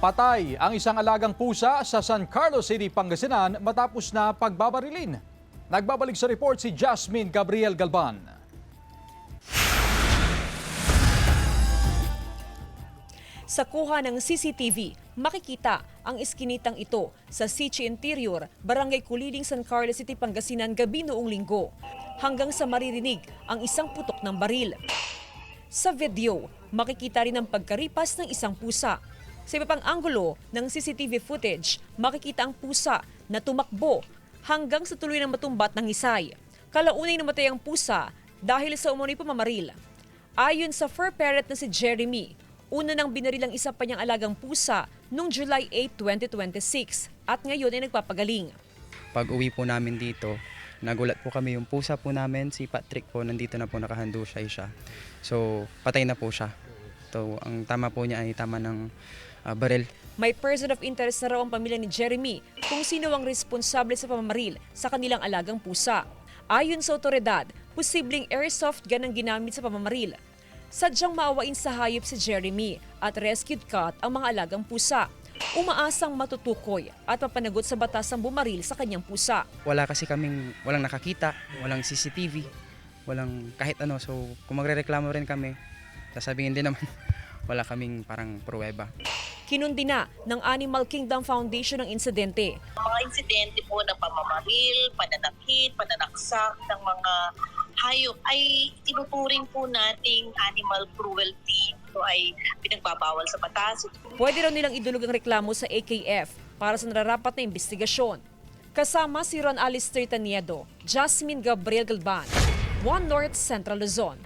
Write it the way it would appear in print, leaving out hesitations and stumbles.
Patay ang isang alagang pusa sa San Carlos City, Pangasinan matapos na pagbabarilin. Nagbabalik sa report si Jasmine Gabriel Galban. Sa kuha ng CCTV, makikita ang iskinitang ito sa Sichi Interior, Barangay Kuliling, San Carlos City, Pangasinan gabi noong linggo. Hanggang sa maririnig ang isang putok ng baril. Sa video, makikita rin ang pagkaripas ng isang pusa. Sa iba pang anggulo ng CCTV footage, makikita ang pusa na tumakbo hanggang sa tuloy ng matumbat ng hisay. Kalaunay namatay ang pusa dahil sa umunoy pamamaril. Ayon sa fur parent na si Jeremy, una nang binaril ang isa pa niyang alagang pusa noong July 8, 2026 at ngayon ay nagpapagaling. Pag uwi po namin dito, nagulat po kami yung pusa po namin, si Patrick po, nandito na po nakahandusay siya. So, patay na po siya. So, ang tama po niya ay tama ng baril. May person of interest na raw ang pamilya ni Jeremy kung sino ang responsable sa pamamaril sa kanilang alagang pusa. Ayon sa otoridad, posibleng airsoft gun ang ginamit sa pamamaril. Sadyang maawain sa hayop si Jeremy at rescued cat ang mga alagang pusa. Umaasang matutukoy at mapanagot sa batas ang bumaril sa kanyang pusa. Walang nakakita, walang CCTV, walang kahit ano. So, kung magrereklamo rin kami, sasabihin din naman, wala kaming parang pruweba. Kinundi na ng Animal Kingdom Foundation ang insidente. Mga insidente po ng pamamaril, pananakit, pananaksak ng mga hayop ay tinuturing po nating animal cruelty. Ito ay pinagbabawal sa batas. Pwede raw nilang idulog ang reklamo sa AKF para sa nararapat na investigasyon. Kasama si Ron Alistair Taniedo, Jasmine Gabriel Galban, One North Central Luzon.